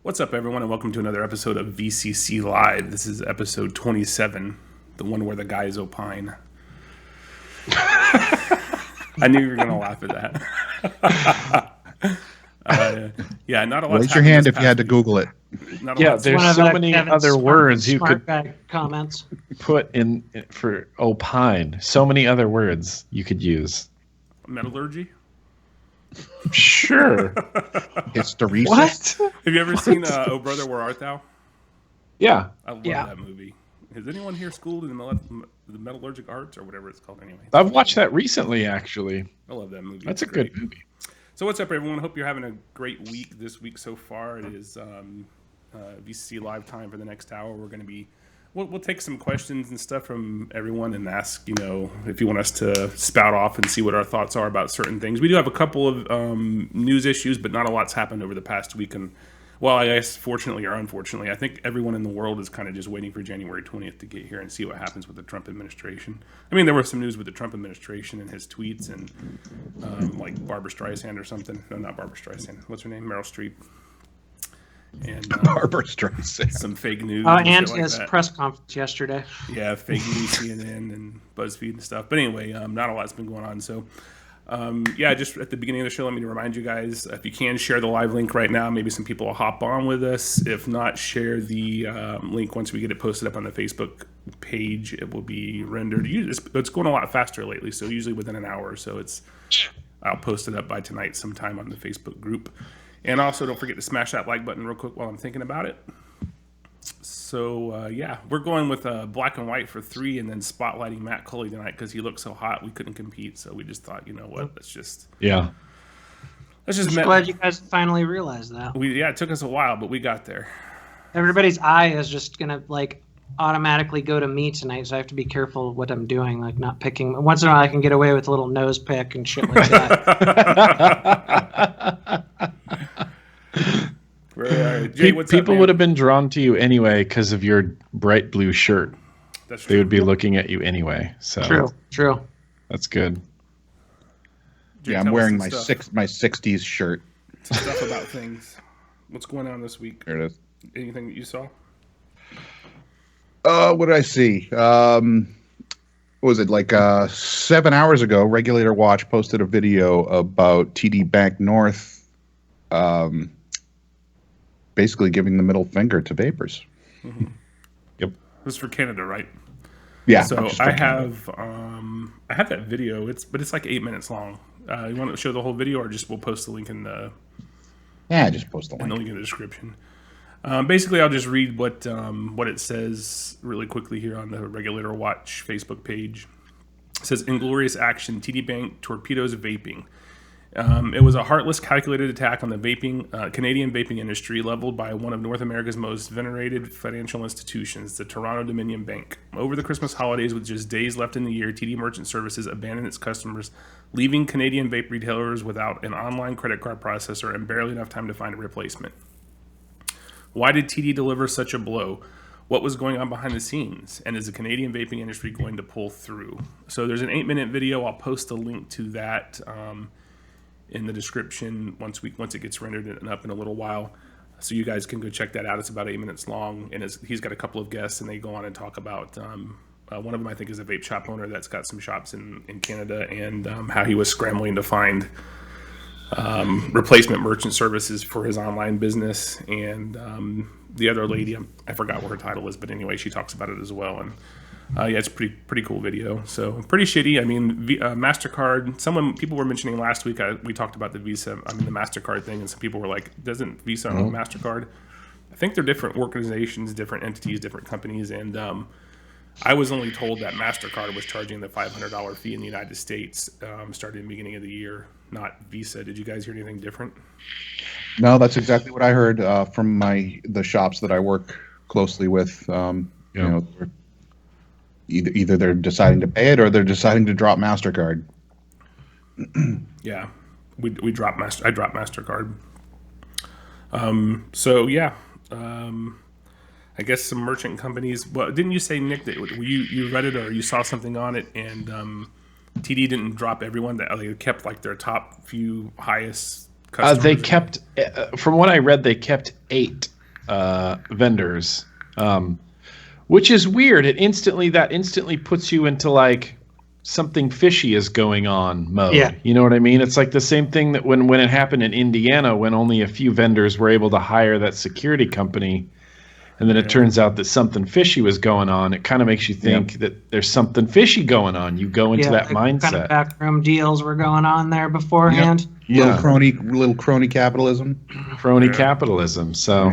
What's up, everyone, and welcome to another episode of VCCLive. This is episode 27, the one where the guys opine. I knew you were going to laugh at that. Yeah, not a lot. Raise your hand if you had to Google it. There's so many other words you could comments put in for opine. So many other words you could use. Metallurgy? Sure. Hysteresis? What? Have you ever seen Oh Brother, Where Art Thou? Yeah. I love that movie. Has anyone here schooled in the metallurgic arts or whatever it's called anyway? I've watched that recently, actually. I love that movie. That's a good movie. So what's up, everyone? Hope you're having a great week this week so far. It is VCC Live time for the next hour. We're going to be... We'll take some questions and stuff from everyone and ask, if you want us to spout off and see what our thoughts are about certain things. We do have a couple of news issues, but not a lot's happened over the past week. And, well, I guess fortunately or unfortunately, I think everyone in the world is kind of just waiting for January 20th to get here and see what happens with the Trump administration. I mean, there was some news with the Trump administration and his tweets and like Barbara Streisand or something. No, not Barbara Streisand. What's her name? Meryl Streep. And Barbara Streisand. Some fake news. And his press conference yesterday. Yeah, fake news, CNN and BuzzFeed and stuff. But anyway, not a lot's been going on. So, just at the beginning of the show, let me remind you guys, if you can, share the live link right now. Maybe some people will hop on with us. If not, share the link once we get it posted up on the Facebook page. It will be rendered. It's going a lot faster lately, so usually within an hour or so. I'll post it up by tonight sometime on the Facebook group. And also, don't forget to smash that like button real quick while I'm thinking about it. So, we're going with black and white for 3 and then spotlighting Matt Cully tonight because he looked so hot we couldn't compete. So we just thought, you know what, let's just... Yeah. Glad you guys finally realized that. It took us a while, but we got there. Everybody's eye is just going to, automatically go to me tonight, so I have to be careful what I'm doing, not picking. Once in a while, I can get away with a little nose pick and shit like that. Jay, what's People up, would have been drawn to you anyway because of your bright blue shirt. That's true. They would be looking at you anyway. So True. That's good. Jay, I'm wearing my 60s shirt. Some stuff about things. What's going on this week? There it is. Anything that you saw? What did I see? What was it, 7 hours ago, Regulator Watch posted a video about TD Bank North basically giving the middle finger to vapors. Mm-hmm. Yep. This is for Canada, right? Yeah. So I have that video. It's 8 minutes long. You want to show the whole video, or we'll post the link in the... Yeah, just post the link. And the link in the description. Basically, I'll just read what it says really quickly here on the Regulator Watch Facebook page. It says, "Inglorious action, TD Bank torpedoes vaping. It was a heartless, calculated attack on the Canadian vaping industry leveled by one of North America's most venerated financial institutions, the Toronto Dominion Bank. Over the Christmas holidays, with just days left in the year, TD Merchant Services abandoned its customers, leaving Canadian vape retailers without an online credit card processor and barely enough time to find a replacement. Why did TD deliver such a blow? What was going on behind the scenes? And is the Canadian vaping industry going to pull through?" So there's an 8-minute video. I'll post a link to that in the description once it gets rendered and up in a little while. So you guys can go check that out. It's about 8 minutes long. And he's got a couple of guests, and they go on and talk about... one of them, I think, is a vape shop owner that's got some shops in Canada, and how he was scrambling to find... replacement merchant services for his online business, and the other lady, I forgot what her title is, but anyway, she talks about it as well. And it's a pretty cool video. So pretty shitty. I mean, MasterCard. People were mentioning last week. We talked about the Visa. The MasterCard thing, and some people were like, "Doesn't Visa own MasterCard?" I think they're different organizations, different entities, different companies, and I was only told that MasterCard was charging the $500 fee in the United States starting in the beginning of the year, not Visa. Did you guys hear anything different? No, that's exactly what I heard from the shops that I work closely with. Either they're deciding to pay it or they're deciding to drop MasterCard. Yeah, I dropped MasterCard. I guess some merchant companies. Well, didn't you say, Nick, that you read it or you saw something on it, and TD didn't drop everyone? That they kept their top few highest customers? They kept, from what I read, they kept 8 vendors, which is weird. That instantly puts you into like something fishy is going on mode. Yeah. You know what I mean? It's like the same thing that when it happened in Indiana, when only a few vendors were able to hire that security company. And then it turns out that something fishy was going on. It kind of makes you think that there's something fishy going on. You go into that mindset. Kind of backroom deals were going on there beforehand. Little crony capitalism. Crony capitalism. So,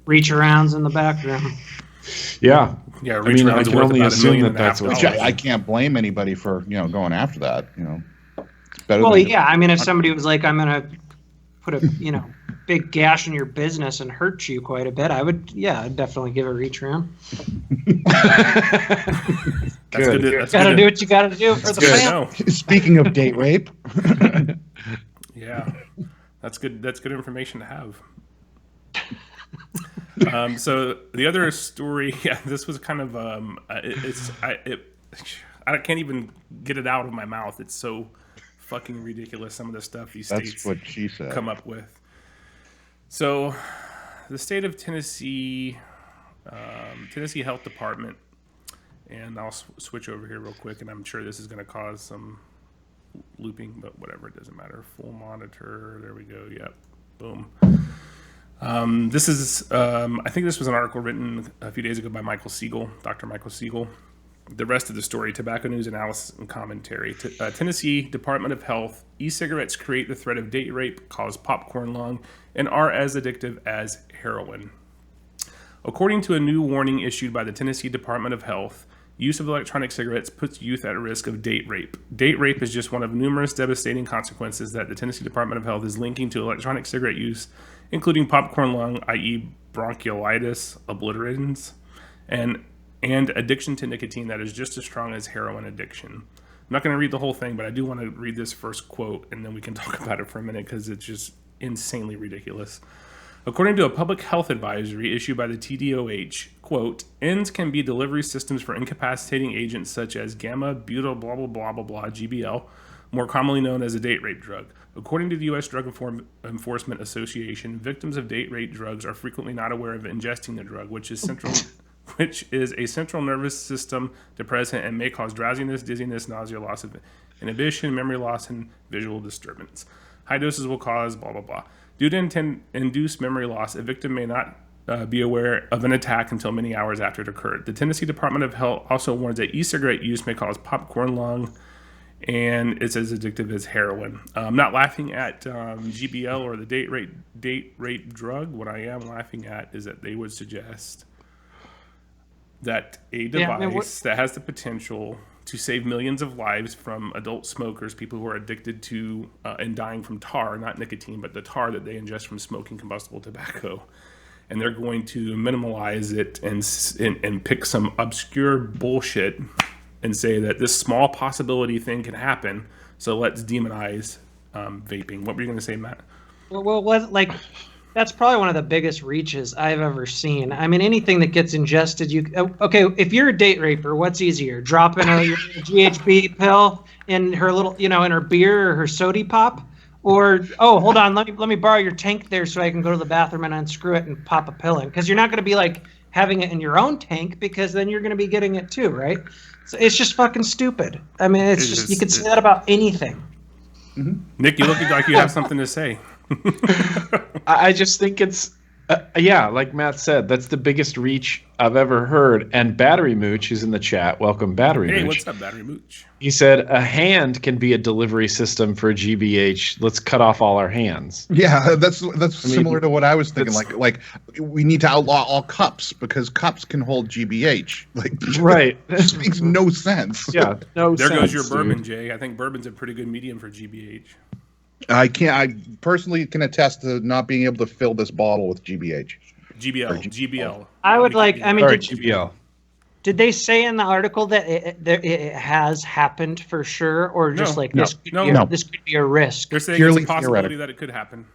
Reach arounds in the back room. Yeah. Yeah, I mean, I can only assume that that's what. what. I can't blame anybody for going after that. It's better. Well, yeah. I mean, if somebody was like, "I'm gonna put a big gash in your business and hurt you quite a bit," I would, I'd definitely give a reach around. That's good. That's gotta do what you gotta do for the family. Speaking of date rape. Yeah, that's good. That's good information to have. So the other story, this was kind of I can't even get it out of my mouth. It's so fucking ridiculous. Some of the stuff these states what she said. come up with. So, the state of Tennessee, Tennessee Health Department, and I'll switch over here real quick, and I'm sure this is going to cause some looping, but whatever, it doesn't matter. Full monitor, there we go. Yep, boom. This is, I think this was an article written a few days ago by Dr. Michael Siegel. The rest of the story, tobacco news analysis and commentary. Tennessee Department of Health, e-cigarettes create the threat of date rape, cause popcorn lung, and are as addictive as heroin. According to a new warning issued by the Tennessee Department of Health, use of electronic cigarettes puts youth at risk of date rape. Date rape is just one of numerous devastating consequences that the Tennessee Department of Health is linking to electronic cigarette use, including popcorn lung, i.e. bronchiolitis obliterans, and addiction to nicotine that is just as strong as heroin addiction. I'm not going to read the whole thing, but I do want to read this first quote, and then we can talk about it for a minute because it's just insanely ridiculous. According to a public health advisory issued by the TDOH, quote, ENDS can be delivery systems for incapacitating agents such as gamma-butyl blah blah blah blah blah GBL, more commonly known as a date rape drug. According to the U.S. Drug Enforcement Association, victims of date rape drugs are frequently not aware of ingesting the drug, which is a central nervous system depressant and may cause drowsiness, dizziness, nausea, loss of inhibition, memory loss, and visual disturbance. High doses will cause blah, blah, blah. Due to induced memory loss, a victim may not be aware of an attack until many hours after it occurred. The Tennessee Department of Health also warns that e-cigarette use may cause popcorn lung, and it's as addictive as heroin. I'm not laughing at GBL or the date rape drug. What I am laughing at is that they would suggest that a device that has the potential to save millions of lives from adult smokers, people who are addicted to and dying from tar, not nicotine, but the tar that they ingest from smoking combustible tobacco. And they're going to minimalize it and pick some obscure bullshit and say that this small possibility thing can happen, so let's demonize vaping. What were you going to say, Matt? Well, that's probably one of the biggest reaches I've ever seen. I mean, anything that gets ingested, if you're a date raper, what's easier? Dropping a GHB pill in her little, in her beer or her sody pop? Or, oh, hold on, let me borrow your tank there so I can go to the bathroom and unscrew it and pop a pill in. Because you're not going to be like having it in your own tank, because then you're going to be getting it too, right? So it's just fucking stupid. I mean, you could say that about anything. Mm-hmm. Nick, you look like you have something to say. I just think it's, like Matt said, that's the biggest reach I've ever heard. And Battery Mooch is in the chat. Welcome, Battery Mooch. Hey, what's up, Battery Mooch? He said, a hand can be a delivery system for GBH. Let's cut off all our hands. Yeah, that's similar to what I was thinking. Like we need to outlaw all cups because cups can hold GBH. Right. This makes no sense. Yeah, no there sense. There goes your bourbon, Jay. I think bourbon's a pretty good medium for GBH. I personally can attest to not being able to fill this bottle with GBH. GBL. I would GBL. Did they say in the article that it has happened for sure, or just this could be a risk? They're saying Purely it's a possibility that it could happen.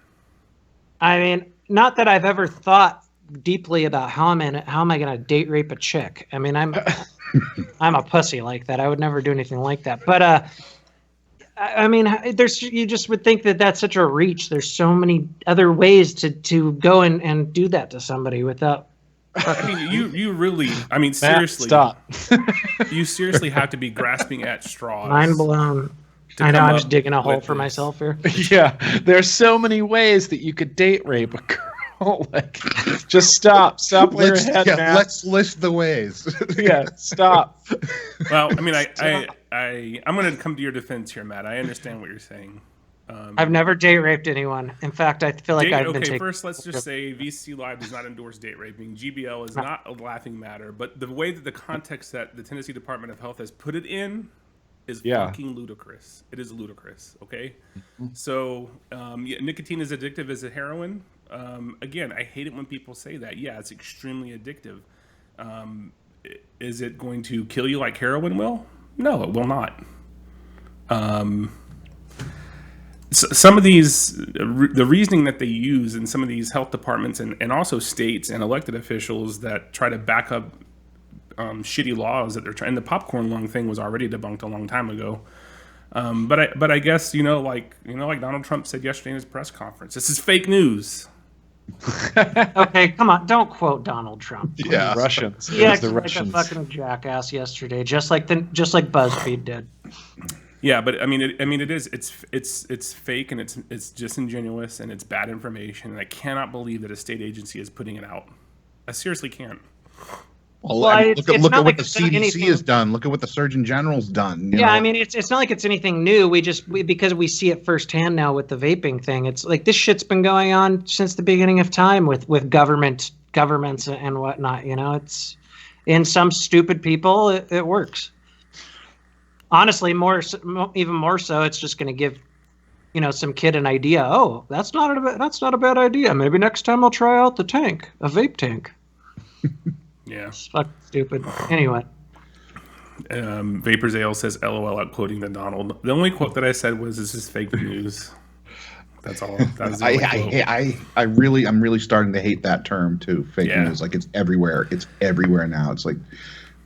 I mean, not that I've ever thought deeply about how am I going to date rape a chick. I mean, I'm a pussy like that. I would never do anything like that. But I mean, you just would think that that's such a reach. There's so many other ways to go and do that to somebody without. I mean, you really, I mean, Matt, seriously, stop. you seriously have to be grasping at straws. Mind blown. to I know, come I'm up just digging a hole with for this. myself here. Yeah, there's so many ways that you could date rape a girl. Like, just stop while you're ahead, Matt. Let's list the ways. Yeah, stop. Well, I mean, I'm going to come to your defense here, Matt. I understand what you're saying. I've never date raped anyone. In fact, I feel like I've been Okay, taken. first let's just say VCCLive does not endorse date raping. GBL is not a laughing matter, but the way that the context that the Tennessee Department of Health has put it in is fucking ludicrous. It is ludicrous, okay? So, nicotine is addictive as a heroin. Again, I hate it when people say that. Yeah, it's extremely addictive. Is it going to kill you like heroin will? No, it will not. Some of these, the reasoning that they use in some of these health departments and also states and elected officials that try to back up shitty laws that they're trying. The popcorn lung thing was already debunked a long time ago. But I guess like Donald Trump said yesterday in his press conference, this is fake news. Okay, come on, don't quote Donald Trump. Yeah. Russians. He It was the acted like a Russians. fucking jackass yesterday, just like BuzzFeed did. Yeah, but I mean, it is. It's fake and it's disingenuous and it's bad information. And I cannot believe that a state agency is putting it out. I seriously can't. Well, Well, I mean, it's look not at what like the it's done CDC anything- has done. Look at what the Surgeon General's done. you Yeah, know? I mean, it's not like it's anything new. Because we see it firsthand now with the vaping thing. It's like this shit's been going on since the beginning of time with governments and whatnot. It's in some stupid people, it works. Honestly, even more so, it's just going to give some kid an idea. Oh, that's not a bad idea. Maybe next time I'll try out a vape tank. Yeah. It's fucking stupid. Anyway. Vapors Ale says LOL out quoting the Donald. The only quote that I said was, "This is fake news." That's all. That was the only quote. I'm really starting to hate that term too. Fake news, like it's everywhere. It's everywhere now. It's like,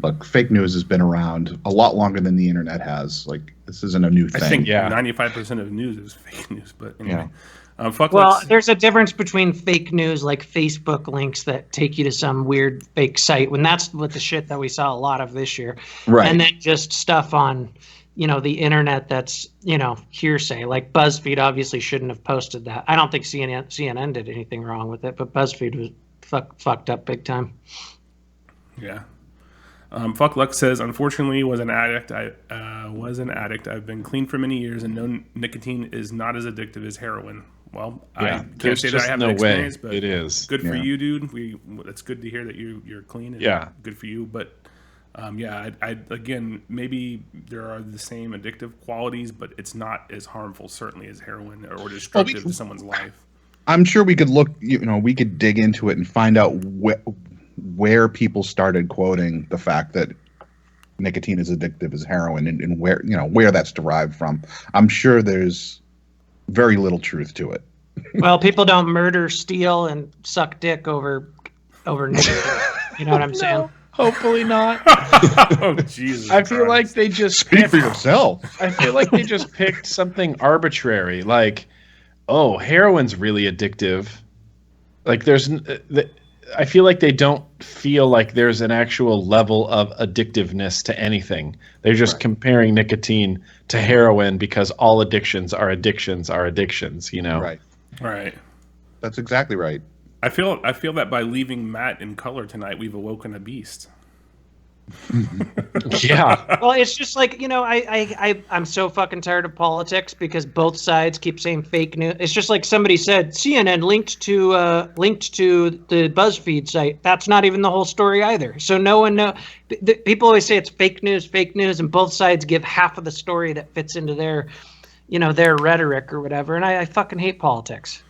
look, fake news has been around a lot longer than the internet has. Like, this isn't a new thing. I think Yeah. 95% of news is fake news. But anyway, Well, there's a difference between fake news like Facebook links that take you to some weird fake site, when that's what the shit that we saw a lot of this year. Right. And then just stuff on, the internet that's, hearsay. Like BuzzFeed obviously shouldn't have posted that. I don't think CNN did anything wrong with it, but BuzzFeed was fucked up big time. Yeah. Fuck Luck says, unfortunately, was an addict. I've been clean for many years and know nicotine is not as addictive as heroin. Well, Yeah, I can't there's say that I just have no an experience, way. but It is. good for Yeah. you, dude. It's good to hear that you're clean. And Yeah. good for you. But I again, maybe there are the same addictive qualities, but it's not as harmful certainly as heroin or destructive to someone's life. I'm sure we could look. We could dig into it and find out where people started quoting the fact that nicotine is addictive as heroin and where that's derived from. I'm sure there's very little truth to it. Well, people don't murder, steal, and suck dick over nicotine. You know what I'm saying? Hopefully not. Oh Jesus! I feel like Christ. they just Speak for yourself. I feel like they just picked something arbitrary, like, oh, heroin's really addictive. Like, I feel like they don't feel like there's an actual level of addictiveness to anything. They're just comparing nicotine to heroin because all addictions are addictions. Right. Right. That's exactly right. I feel that by leaving Matt in color tonight, we've awoken a beast. Yeah. Well, it's just like, I'm so fucking tired of politics because both sides keep saying fake news. It's just like somebody said, CNN linked to the BuzzFeed site. That's not even the whole story either. So no one knows. People always say it's fake news, and both sides give half of the story that fits into their rhetoric or whatever. And I fucking hate politics.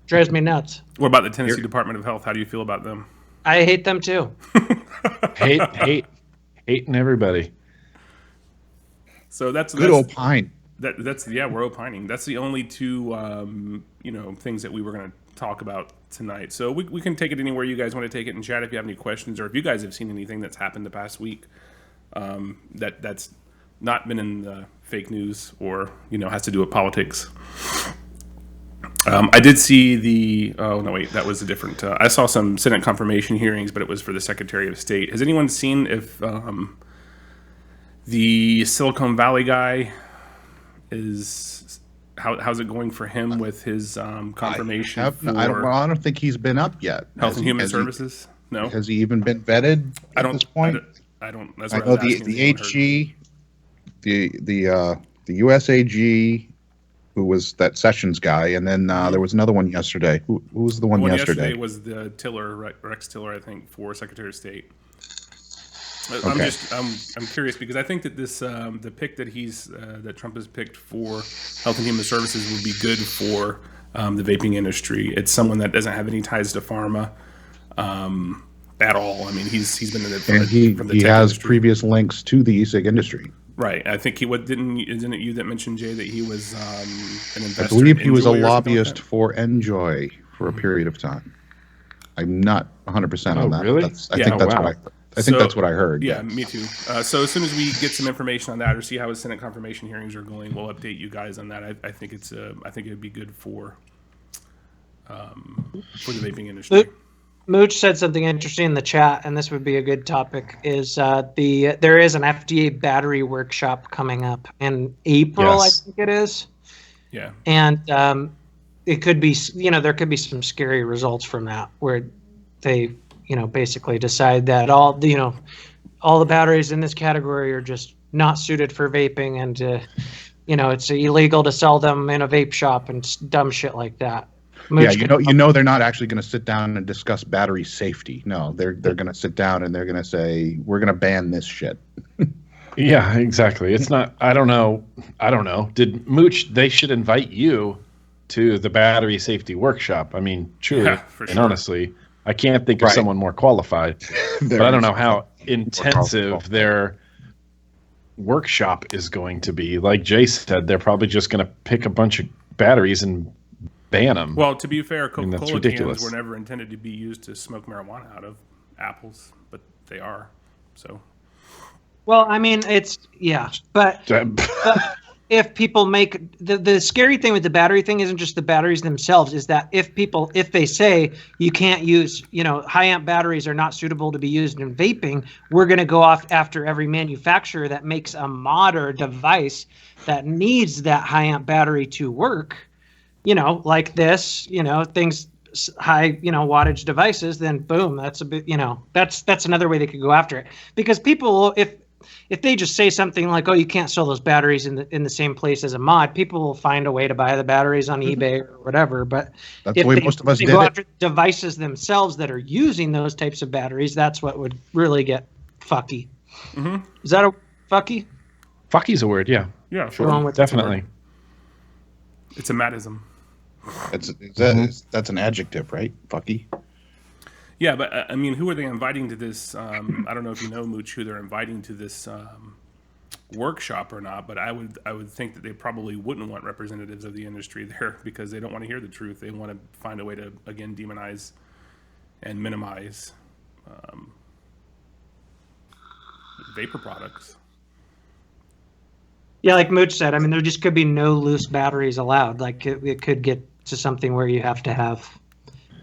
Drives me nuts. What about the Tennessee Department of Health? How do you feel about them? I hate them too. Hating everybody. So that's Good Opine. We're opining. That's the only two things that we were going to talk about tonight. So we can take it anywhere you guys want to take it in chat if you have any questions, or if you guys have seen anything that's happened the past week that's not been in the fake news or has to do with politics. I did see the. Oh no, wait, that was a different. I saw some Senate confirmation hearings, but it was for the Secretary of State. Has anyone seen if the Silicon Valley guy is how's it going for him with his confirmation? I don't think he's been up yet. Health and Human Services. No, has he even been vetted at this point? I don't. That's I what know I was asking, the AG, the US AG, who was that Sessions guy, and then there was another one yesterday. Who was the one yesterday? Was the Tiller, Rex Tiller, I think, for Secretary of State. Okay. I'm curious because I think that this the pick that that Trump has picked for Health and Human Services would be good for the vaping industry. It's someone that doesn't have any ties to pharma at all. I mean, he's been in it from he the has tech industry. previous links to the e-cig industry. Right. I think isn't it you that mentioned, Jay, that he was an investor? I believe he was a Enjoy or something like lobbyist that? for Enjoy for a period of time. I'm not 100% on that. Really? I think that's wow. what I think that's what I heard. Yeah, me too. So as soon as we get some information on that or see how his Senate confirmation hearings are going, we'll update you guys on that. I think I think it'd be good for the vaping industry. Mooch said something interesting in the chat, and this would be a good topic. Is there is an FDA battery workshop coming up in April? Yes. I think it is. Yeah. And it could be, there could be some scary results from that, where they, basically decide that all the batteries in this category are just not suited for vaping, and it's illegal to sell them in a vape shop and dumb shit like that. Yeah, they're not actually going to sit down and discuss battery safety. No, they're going to sit down and they're going to say, we're going to ban this shit. Yeah, exactly. It's not. I don't know. Did Mooch? They should invite you to the battery safety workshop. I mean, truly for and sure. honestly, I can't think of someone more qualified. But I don't know how intensive their workshop is going to be. Like Jay said, they're probably just going to pick a bunch of batteries and ban them. Well, to be fair, I mean, that's Coca-Cola ridiculous. cans were never intended to be used to smoke marijuana out of apples, but they are. So. Well, I mean, but if people make the scary thing with the battery thing isn't just the batteries themselves, is that if they say you can't use, high amp batteries are not suitable to be used in vaping, we're going to go off after every manufacturer that makes a mod or device that needs that high amp battery to work, like this, things high, wattage devices, then boom, that's a bit, that's another way they could go after it. Because people, if they just say something like, "Oh, you can't sell those batteries in the same place as a mod," people will find a way to buy the batteries on eBay or whatever. But that's the way most of us did go it. after devices themselves that are using those types of batteries, that's what would really get fucky. Mm-hmm. Is that a fucky? Fucky's a word, yeah. Yeah, Go on sure. with Definitely. It's a madism. That's an adjective, right? Fucky. Yeah, but I mean, who are they inviting to this? I don't know if you know, Mooch, who they're inviting to this workshop or not. But I would think that they probably wouldn't want representatives of the industry there because they don't want to hear the truth. They want to find a way to again demonize and minimize vapor products. Yeah, like Mooch said, I mean, there just could be no loose batteries allowed. Like it could get to something where you have to have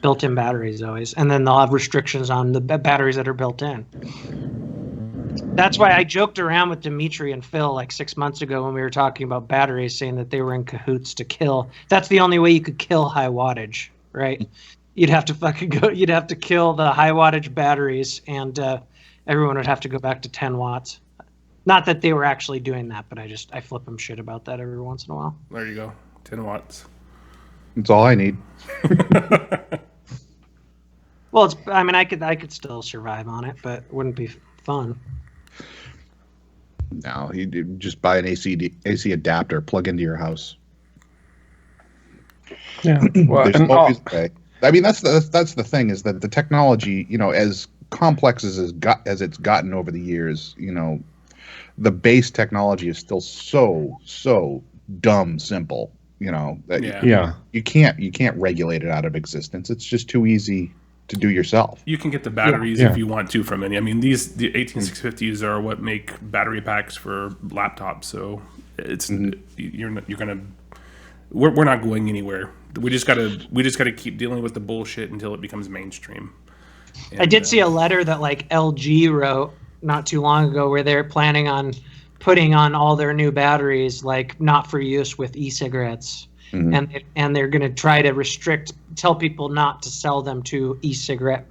built-in batteries always, and then they'll have restrictions on the batteries that are built in. That's why I joked around with Dimitri and Phil like 6 months ago when we were talking about batteries, saying that they were in cahoots to kill. That's the only way you could kill high wattage, right? You'd have to you'd have to kill the high wattage batteries, and everyone would have to go back to 10 watts. Not that they were actually doing that, but I flip them shit about that every once in a while. There you go, 10 watts. That's all I need. Well, I could still survive on it, but it wouldn't be fun. No, you just buy an AC adapter, plug into your house. Yeah. Well, There's and always a way. I mean, that's the thing, is that the technology, as complex as it's gotten over the years, the base technology is still so dumb simple. That yeah. you can't regulate it out of existence. It's just too easy to do yourself. You can get the batteries if you want to from any. I mean, the 18650s are what make battery packs for laptops. So it's you're gonna. We're not going anywhere. We just gotta keep dealing with the bullshit until it becomes mainstream. And, I did see a letter that like LG wrote not too long ago where they're planning on putting on all their new batteries like not for use with e-cigarettes. And they're going to try to tell people not to sell them to e-cigarette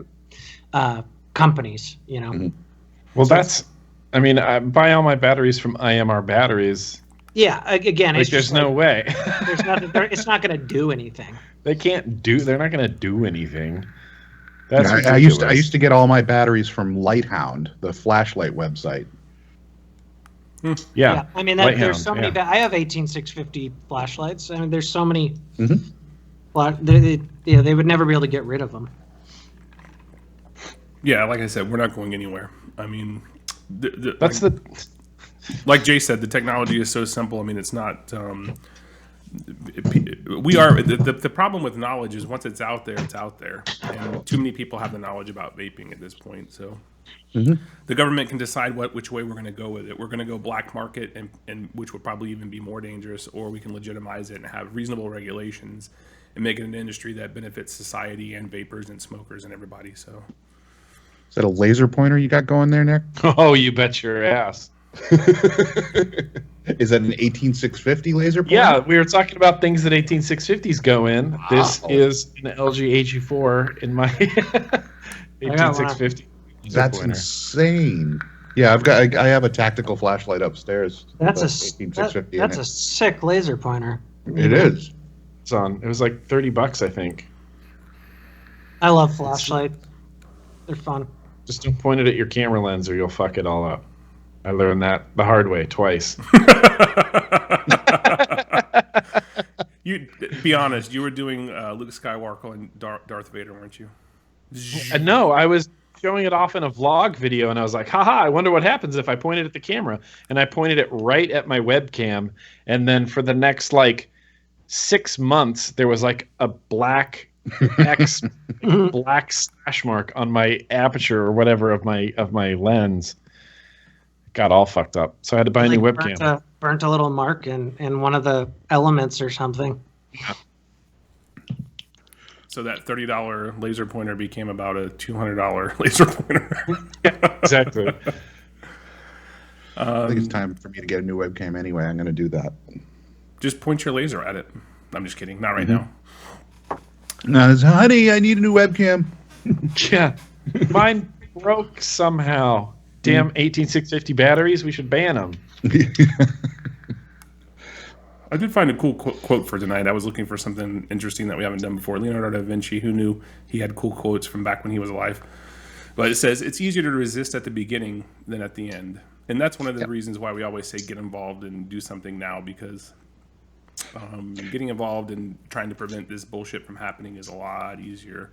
companies, you know. Well, I mean, I buy all my batteries from IMR Batteries. Yeah, again, Like, it's there's just no way. there's nothing. It's not going to do anything. They're not going to do anything. That's I used to get all my batteries from Lighthound, the flashlight website. Yeah. I mean, there's so many. I have 18650 flashlights. I mean, there's so many. They would never be able to get rid of them. Yeah, like I said, we're not going anywhere. I mean, like Jay said, the technology is so simple. I mean, it's not. The problem with knowledge is once it's out there, and too many people have the knowledge about vaping at this point. So the government can decide which way we're going to go with it. We're going to go black market, and which would probably even be more dangerous, or we can legitimize it and have reasonable regulations and make it an industry that benefits society and vapors and smokers and everybody. So, is that a laser pointer you got going there, Nick? Oh, you bet your ass. Is that an 18650 laser pointer? Yeah, we were talking about things that 18650s go in. Wow. This is an LG AG4 in my 18650. That's insane. Yeah, I have a tactical flashlight upstairs. That's a sick laser pointer. It is. It was like $30, I think. I love flashlights. They're fun. Just don't point it at your camera lens or you'll fuck it all up. I learned that the hard way twice. You be honest. You were doing Luke Skywalker and Darth Vader, weren't you? No, I was showing it off in a vlog video, and I was like, "Haha! I wonder what happens if I point it at the camera." And I pointed it right at my webcam, and then for the next 6 months, there was like a black black slash mark on my aperture or whatever of my lens. Got all fucked up, so I had to buy a new webcam. Burnt a little mark in one of the elements or something. Yeah. So that $30 laser pointer became about a $200 laser pointer. Exactly. I think it's time for me to get a new webcam anyway. I'm going to do that. Just point your laser at it. I'm just kidding. Not right now. No, honey, I need a new webcam. Yeah. Mine broke somehow. Damn 18650 batteries. We should ban them. I did find a cool quote for tonight. I was looking for something interesting that we haven't done before. Leonardo da Vinci, who knew he had cool quotes from back when he was alive. But it says, it's easier to resist at the beginning than at the end. And that's one of the reasons why we always say get involved and do something now, because getting involved and trying to prevent this bullshit from happening is a lot easier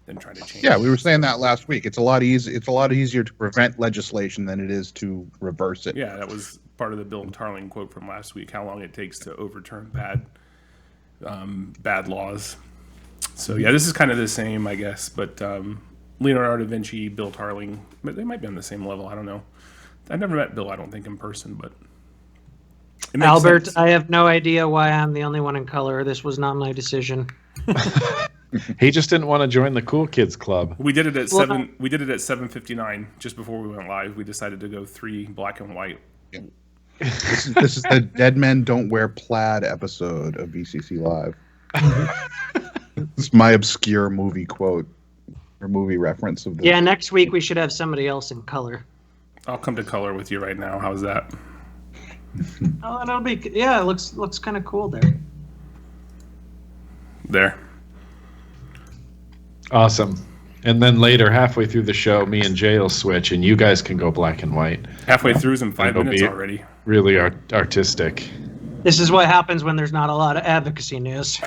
than trying to change. Yeah, we were saying that last week. It's a lot easier to prevent legislation than it is to reverse it. Yeah, that was part of the Bill Tarling quote from last week, how long it takes to overturn bad laws. So yeah, this is kind of the same, I guess, but Leonardo da Vinci, Bill Tarling, they might be on the same level. I don't know. I've never met Bill, I don't think, in person, but Albert, sense. I have no idea why I'm the only one in color. This was not my decision. He just didn't want to join the cool kids club. We did it at 7:59, just before we went live. We decided to go 3 black and white. Yeah. This is the Dead Men Don't Wear Plaid episode of VCCLive. It's my obscure movie quote or movie reference of this. Yeah, next week we should have somebody else in color. I'll come to color with you right now. How's that? Oh, that'll be it. Looks kind of cool there. There. Awesome. And then later, halfway through the show, me and Jay will switch, and you guys can go black and white. Halfway through is in 5 minutes already. Really artistic. This is what happens when there's not a lot of advocacy news.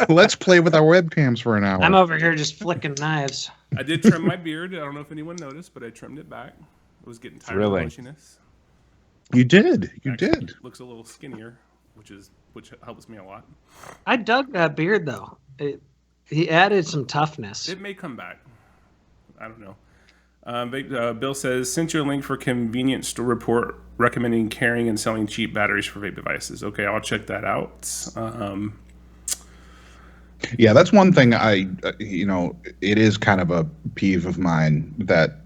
Let's play with our webcams for an hour. I'm over here just flicking knives. I did trim my beard. I don't know if anyone noticed, but I trimmed it back. I was getting tired of the bushiness. You did. You did. Looks a little skinnier, which helps me a lot. I dug that beard though. He added some toughness. It may come back. I don't know. Bill says, sent you a link for convenience store report recommending carrying and selling cheap batteries for vape devices. Okay, I'll check that out. Yeah, that's one thing it is kind of a peeve of mine that,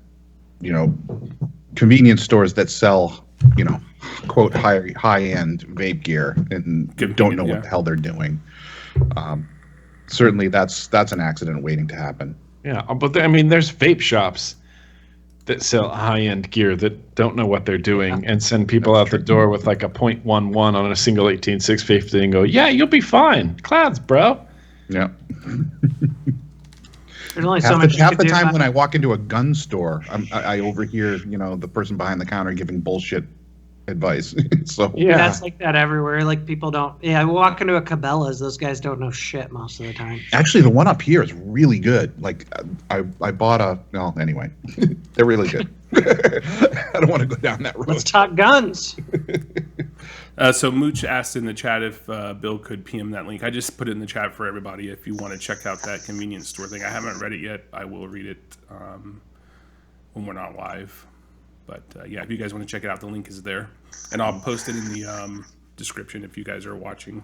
convenience stores that sell, quote, high-end vape gear and don't know what the hell they're doing. Certainly that's an accident waiting to happen. Yeah, but there's vape shops that sell high-end gear that don't know what they're doing and send people out the door with like a .11 on a single 18650 and go, yeah, you'll be fine. Clouds, bro. Yeah. There's only so much. Half the time when I walk into a gun store, I overhear, the person behind the counter giving bullshit advice. So yeah, that's like that everywhere. Like people don't. Yeah, I walk into a Cabela's. Those guys don't know shit most of the time. Actually, the one up here is really good. Like I bought anyway, they're really good. I don't want to go down that road. Let's talk guns. So Mooch asked in the chat if Bill could PM that link. I just put it in the chat for everybody if you want to check out that convenience store thing. I haven't read it yet. I will read it when we're not live. But yeah, if you guys want to check it out, the link is there. And I'll post it in the description if you guys are watching.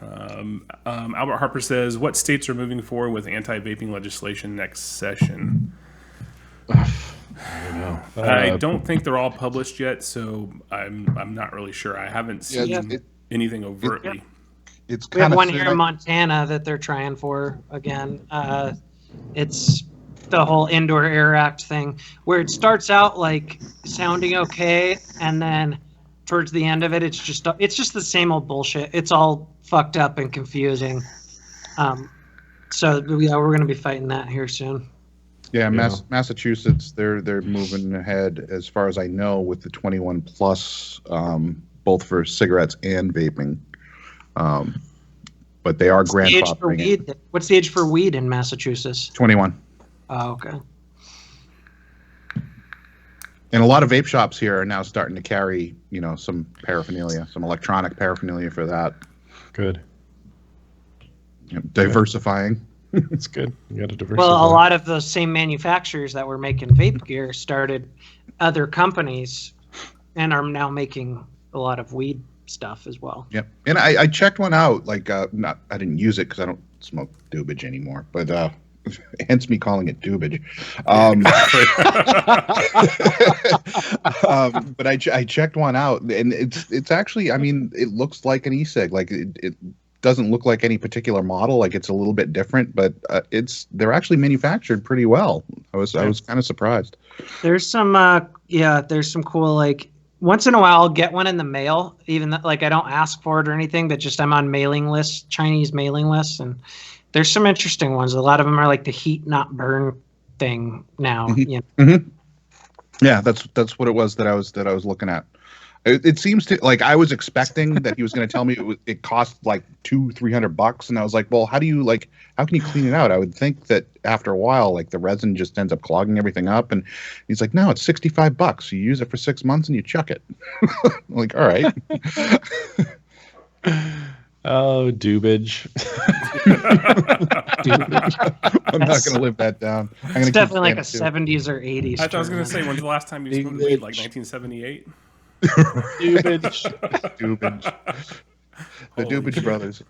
Albert Harper says, what states are moving forward with anti-vaping legislation next session? I don't think they're all published yet, so I'm not really sure. I haven't seen anything overtly. It's we have one here in Montana that they're trying for again. It's the whole Indoor Air Act thing, where it starts out like sounding okay, and then towards the end of it, it's just the same old bullshit. It's all fucked up and confusing. So yeah, we're gonna be fighting that here soon. Yeah, Massachusetts, they're moving ahead as far as I know with the 21 plus, both for cigarettes and vaping. But they are grandfathering it. What's the age for weed in Massachusetts? 21. Oh, okay. And a lot of vape shops here are now starting to carry, some paraphernalia, some electronic paraphernalia for that. Good. Diversifying. It's good. You got to diversify. Well, a lot of those same manufacturers that were making vape gear started other companies and are now making a lot of weed stuff as well. Yep. And I checked one out. Like, I didn't use it because I don't smoke doobage anymore. But hence me calling it doobage. But I checked one out, and it's actually, it looks like an e-cig. Like it doesn't look like any particular model. Like it's a little bit different, but they're actually manufactured pretty well. I was kind of surprised. There's some there's some cool, like, once in a while I'll get one in the mail, even like I don't ask for it or anything, but just I'm on mailing lists, Chinese mailing lists, and there's some interesting ones. A lot of them are like the heat not burn thing now. Mm-hmm. Mm-hmm. Yeah, that's what it was that I was looking at. It seems to, like, I was expecting that he was going to tell me it cost like $200-300, and I was like, well, how can you clean it out? I would think that after a while, like, the resin just ends up clogging everything up, and he's like, no, it's $65. You use it for 6 months and you chuck it. I'm like, all right. Oh, doobage. I'm not going to live that down. It's definitely like a 70s or 80s. I was going to say, when's the last time you smoked weed? Like 1978? Doobage. The Doobage Brothers.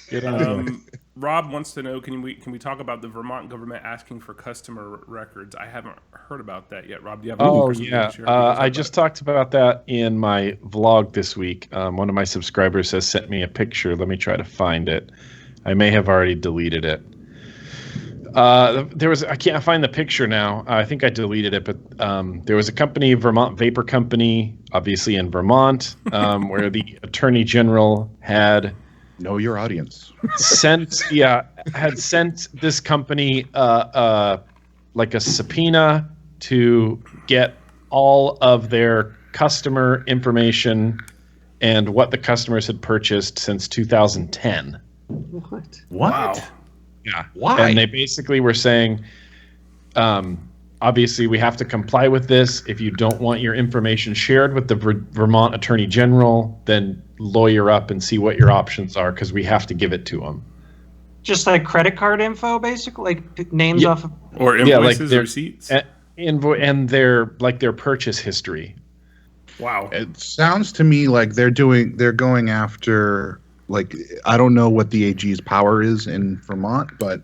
Good on Rob wants to know, can we talk about the Vermont government asking for customer records? I haven't heard about that yet. Rob, do you have anything to share? I just talked about that in my vlog this week. One of my subscribers has sent me a picture. Let me try to find it. I may have already deleted it. I can't find the picture now. I think I deleted it, but there was a company, Vermont Vapor Company, obviously in Vermont, where the Attorney General had know your audience. sent this company like a subpoena to get all of their customer information and what the customers had purchased since 2010. What? Wow. Yeah. Why? And they basically were saying, obviously, we have to comply with this. If you don't want your information shared with the Vermont Attorney General, then lawyer up and see what your options are, because we have to give it to them. Just like credit card info, basically, like names off of. Or invoices, receipts. And their purchase history. Wow. It sounds to me like they're going after, like, I don't know what the AG's power is in Vermont, but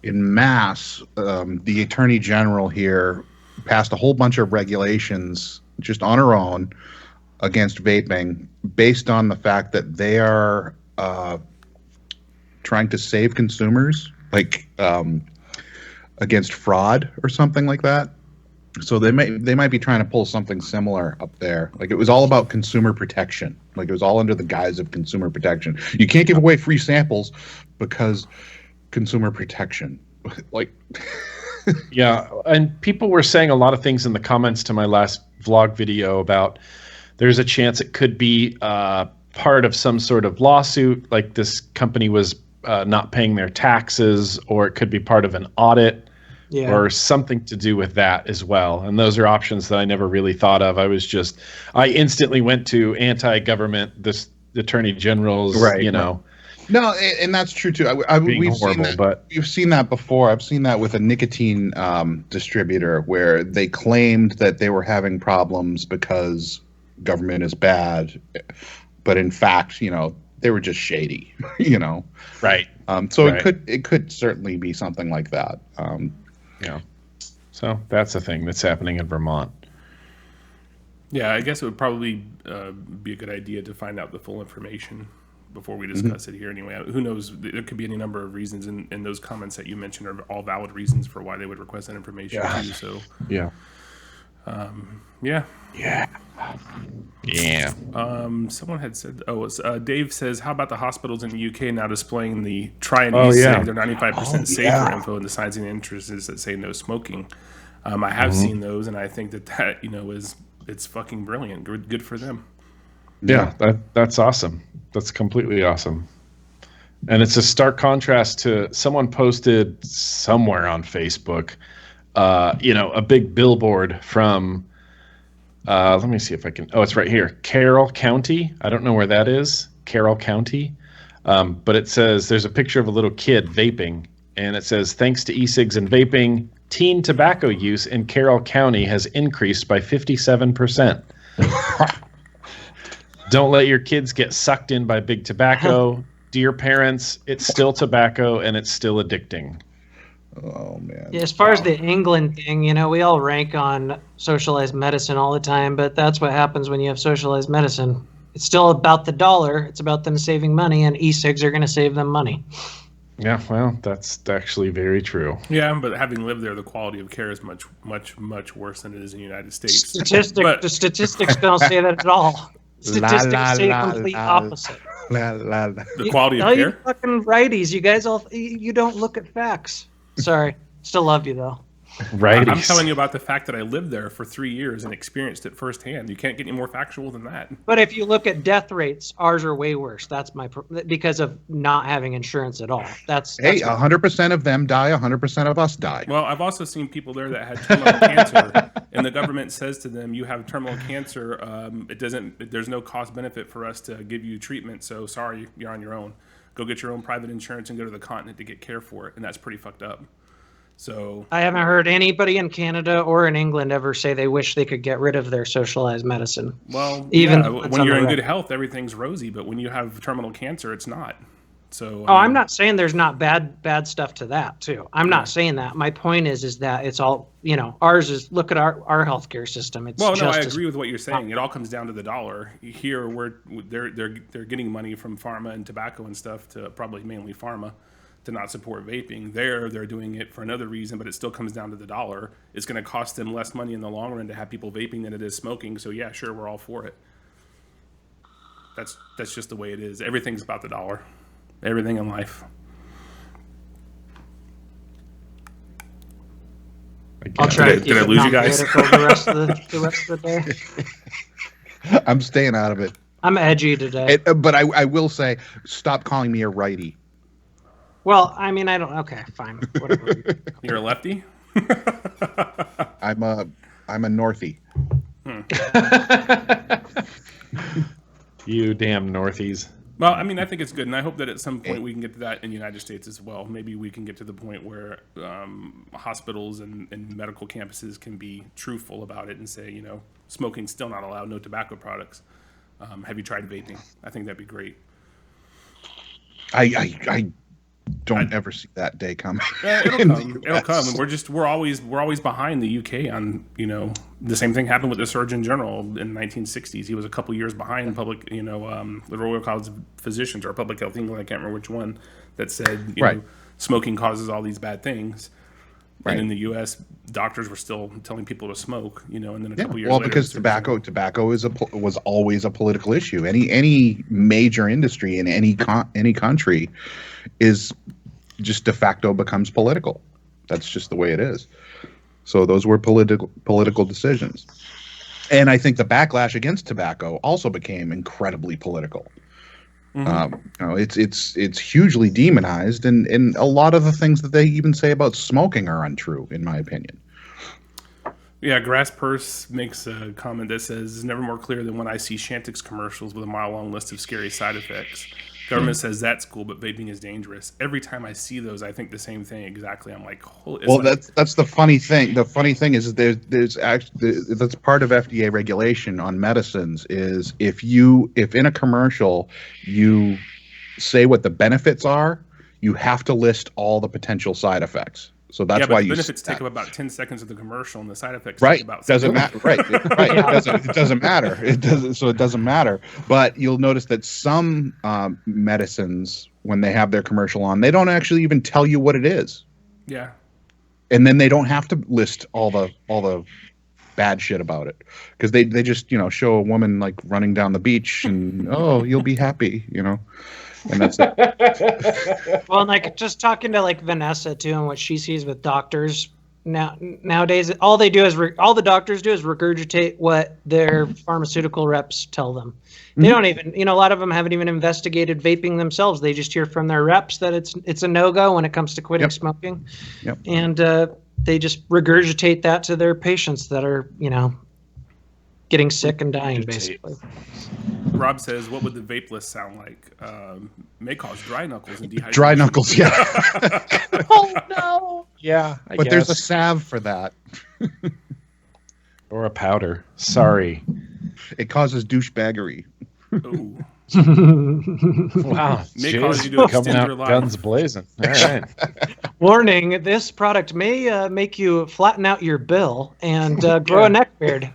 in Mass, the Attorney General here passed a whole bunch of regulations just on her own against vaping, based on the fact that they are trying to save consumers, like against fraud or something like that. So they might be trying to pull something similar up there. Like, it was all about consumer protection. Like, it was all under the guise of consumer protection. You can't give away free samples because consumer protection. Like, yeah, and people were saying a lot of things in the comments to my last vlog video about there's a chance it could be part of some sort of lawsuit, like this company was not paying their taxes, or it could be part of an audit. Yeah. Or something to do with that as well. And those are options that I never really thought of. I instantly went to anti-government, this attorney general's, right, know. No, and that's true too. We've seen that before. I've seen that with a nicotine distributor where they claimed that they were having problems because government is bad, but in fact, they were just shady, Right. So right. it could certainly be something like that. Yeah. So that's a thing that's happening in Vermont. Yeah, I guess it would probably be a good idea to find out the full information before we discuss it here anyway. Who knows? There could be any number of reasons, and those comments that you mentioned are all valid reasons for why they would request that information too. So yeah. Someone had said, Dave says, how about the hospitals in the UK now displaying the try and e-cig, they're 95% safer info and the signs and interests that say no smoking. I have seen those, and I think that it's fucking brilliant. Good for them. Yeah, that's awesome. That's completely awesome. And it's a stark contrast to someone posted somewhere on Facebook, a big billboard from let me see if I can. Oh, it's right here. Carroll County. I don't know where that is. Carroll County. But it says there's a picture of a little kid vaping, and it says, thanks to e-cigs and vaping, teen tobacco use in Carroll County has increased by 57%. Don't let your kids get sucked in by big tobacco. Dear parents, it's still tobacco and it's still addicting. Oh man. Yeah, as far as the England thing, we all rank on socialized medicine all the time, but that's what happens when you have socialized medicine. It's still about the dollar. It's about them saving money, and e-cigs are going to save them money. Yeah, well, that's actually very true. Yeah, but having lived there, the quality of care is much, much, much worse than it is in the United States. The statistics don't say that at all. Statistics say complete opposite. The quality of care? You fucking righties, you guys you don't look at facts. Sorry. Still love you, though. Right. I'm telling you about the fact that I lived there for 3 years and experienced it firsthand. You can't get any more factual than that. But if you look at death rates, ours are way worse. That's because of not having insurance at all. That's 100% of them die. 100% of us die. Well, I've also seen people there that had terminal cancer, and the government says to them, "You have terminal cancer. There's no cost benefit for us to give you treatment. So sorry, you're on your own. Go get your own private insurance and go to the continent to get care for it." And that's pretty fucked up. So I haven't heard anybody in Canada or in England ever say they wish they could get rid of their socialized medicine. Well, even when you're in good health, everything's rosy, but when you have terminal cancer, it's not. So I'm not saying there's not bad stuff to that too. I'm not saying that. My point is that it's all, ours is, look at our healthcare system. It's I agree with what you're saying. It all comes down to the dollar. Here, they're getting money from pharma and tobacco and stuff, to probably mainly pharma, to not support vaping. They're doing it for another reason, but it still comes down to the dollar. It's going to cost them less money in the long run to have people vaping than it is smoking. So yeah, sure, we're all for it. That's just the way it is. Everything's about the dollar. Everything in life. I'll try. Did I lose you guys? The rest of the day. I'm staying out of it. I'm edgy today. But I will say, stop calling me a righty. Well, I mean, I don't. Okay, fine. Whatever. You're a lefty? I'm a northy. You damn northies. Well, I mean, I think it's good, and I hope that at some point we can get to that in the United States as well. Maybe we can get to the point where hospitals and medical campuses can be truthful about it and say, you know, smoking's still not allowed, no tobacco products. Have you tried vaping? I think that'd be great. I don't ever see that day coming. It'll come. It'll come. And we're always behind the UK on, you know, the same thing happened with the Surgeon General in the 1960s. He was a couple years behind public, you know, the Royal College of Physicians or Public Health England, I can't remember which one, that said, you know, smoking causes all these bad things. Right. And in the U.S., doctors were still telling people to smoke, you know, and then a couple years later. Well, because tobacco was always a political issue. Any major industry in any country is just de facto becomes political. That's just the way it is. So those were political decisions. And I think the backlash against tobacco also became incredibly political. Mm-hmm. You know, it's hugely demonized, and a lot of the things that they even say about smoking are untrue, in my opinion. Yeah, Grass Purse makes a comment that says, "It's never more clear than when I see Chantix commercials with a mile-long list of scary side effects. Government says that's cool, but vaping is dangerous." Every time I see those, I think the same thing exactly. I'm like, that's the funny thing. The funny thing is there's actually that's part of FDA regulation on medicines is if in a commercial you say what the benefits are, you have to list all the potential side effects. So that's why the benefits take up about 10 seconds of the commercial, and the side effects take about doesn't matter. Right. It doesn't matter. It doesn't matter. But you'll notice that some medicines, when they have their commercial on, they don't actually even tell you what it is. Yeah. And then they don't have to list all the bad shit about it, because they just, you know, show a woman like running down the beach and you'll be happy, you know. And that's it. Well, like just talking to like Vanessa too, and what she sees with doctors nowadays, all the doctors do is regurgitate what their pharmaceutical reps tell them. They don't even, you know, a lot of them haven't even investigated vaping themselves. They just hear from their reps that it's a no-go when it comes to quitting smoking. Yep. And they just regurgitate that to their patients that are, you know, getting sick and dying, basically. Rob says, "What would the vape list sound like? May cause dry knuckles and dehydration." Dry knuckles, yeah. Oh no! Yeah, but there's a salve for that, or a powder. Sorry, it causes douchebaggery. Oh. Wow! May cause you to extend your life. Guns blazing. All right. Warning: this product may make you flatten out your bill and grow a neck beard.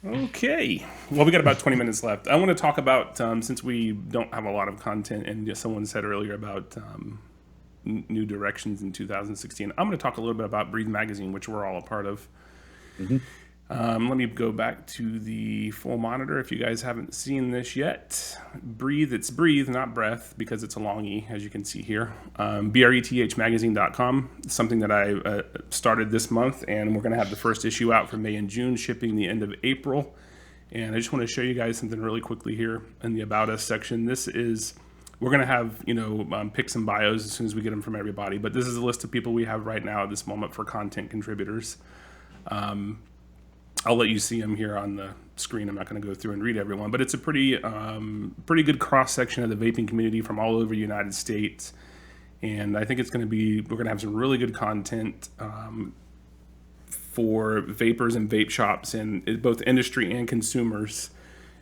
Okay. Well, we got about 20 minutes left. I want to talk about, since we don't have a lot of content, and someone said earlier about new directions in 2016, I'm going to talk a little bit about Breathe Magazine, which we're all a part of. Mm-hmm. Let me go back to the full monitor if you guys haven't seen this yet. Breathe, it's breathe, not breath, because it's a long E, as you can see here. brethmagazine.com, something that I started this month, and we're going to have the first issue out for May and June, shipping the end of April. And I just want to show you guys something really quickly here in the About Us section. We're going to have, you know, picks and bios as soon as we get them from everybody, but this is a list of people we have right now at this moment for content contributors. I'll let you see them here on the screen. I'm not going to go through and read everyone, but it's a pretty good cross-section of the vaping community from all over the United States. And I think we're going to have some really good content for vapors and vape shops, and both industry and consumers.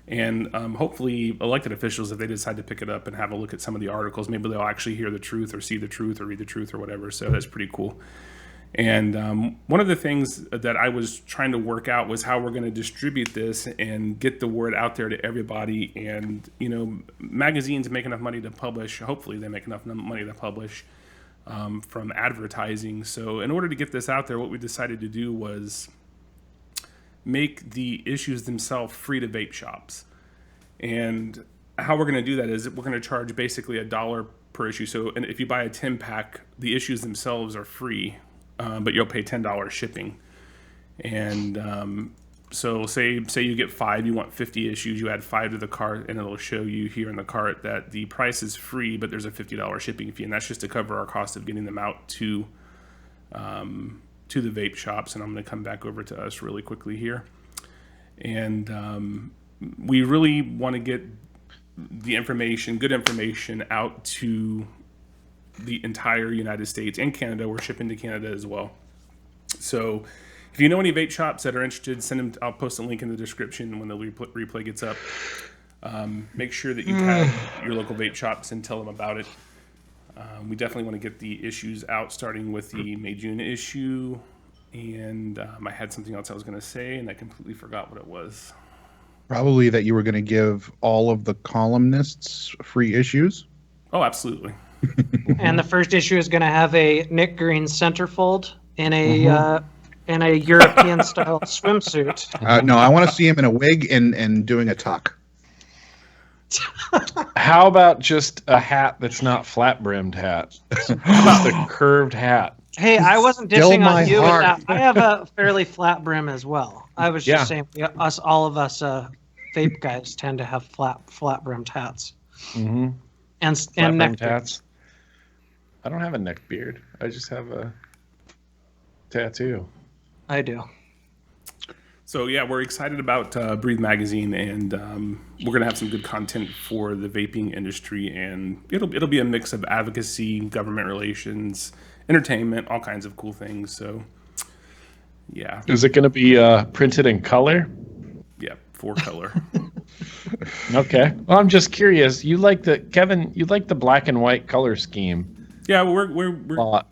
And hopefully elected officials, if they decide to pick it up and have a look at some of the articles, maybe they'll actually hear the truth or see the truth or read the truth or whatever. So that's pretty cool. And one of the things that I was trying to work out was how we're going to distribute this and get the word out there to everybody. And, you know, magazines make enough money to publish. Hopefully they make enough money to publish from advertising. So in order to get this out there, what we decided to do was make the issues themselves free to vape shops. And how we're going to do that is we're going to charge basically $1 per issue. So and if you buy a 10-pack, the issues themselves are free. But you'll pay $10 shipping. And so say you get 5, you want 50 issues, you add 5 to the cart, and it'll show you here in the cart that the price is free, but there's a $50 shipping fee, and that's just to cover our cost of getting them out to the vape shops. And I'm going to come back over to us really quickly here. And we really want to get the information, good information, out to the entire United States and Canada. We're shipping to Canada as well. So if you know any vape shops that are interested, send them. I'll post a link in the description when the replay gets up. Make sure that you tag your local vape shops and tell them about it. We definitely want to get the issues out, starting with the May-June issue. And I had something else I was going to say, and I completely forgot what it was. Probably that you were going to give all of the columnists free issues. Oh, absolutely. And the first issue is going to have a Nick Green centerfold in a European style swimsuit. No, I want to see him in a wig and doing a tuck. How about just a hat that's not flat brimmed hat? Just a curved hat. Hey, I wasn't Still dishing my on you with heart. that. I have a fairly flat brim as well. I was just Yeah. saying, all of us vape guys tend to have flat brimmed hats. Mm-hmm. And Flat neck brimmed hats. I don't have a neck beard. I just have a tattoo. I do. So yeah, we're excited about Breathe Magazine, and we're gonna have some good content for the vaping industry, and it'll be a mix of advocacy, government relations, entertainment, all kinds of cool things. So yeah, Is it going to be printed in color? yeah, 4-color. Okay. Well, I'm just curious. You like the black and white color scheme. Yeah, we're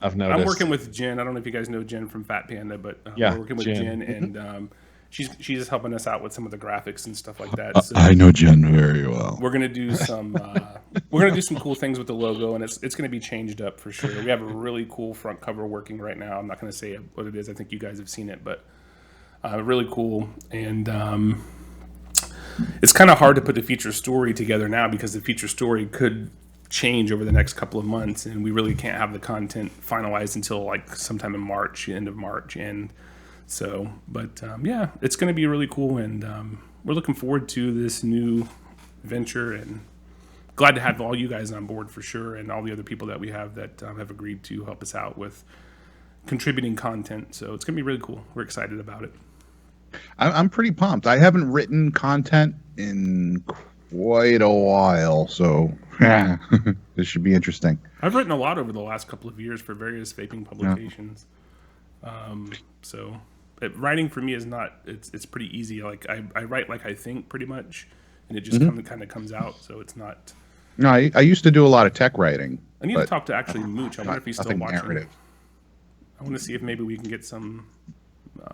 I've noticed. I'm working with Jen. I don't know if you guys know Jen from Fat Panda, but Yeah, we're working with Jen. Jen, and she's helping us out with some of the graphics and stuff like that. So I know Jen very well. we're gonna do some cool things with the logo, and it's gonna be changed up for sure. We have a really cool front cover working right now. I'm not gonna say what it is. I think you guys have seen it, but really cool. And it's kind of hard to put the feature story together now because the feature story could change over the next couple of months, and we really can't have the content finalized until like sometime in March, end of March, and so. But yeah, it's going to be really cool, and we're looking forward to this new venture, and glad to have all you guys on board for sure, and all the other people that we have that have agreed to help us out with contributing content. So it's going to be really cool. We're excited about it. I'm pretty pumped. I haven't written content in quite a while, so this should be interesting. I've written a lot over the last couple of years for various vaping publications. So writing for me is not, it's pretty easy. Like I write like I think pretty much, and it just kind of comes out. So it's not. No, I used to do a lot of tech writing. I need to talk to actually Mooch. I wonder if he's still Nothing watching. narrative. I want to see if maybe we can get some.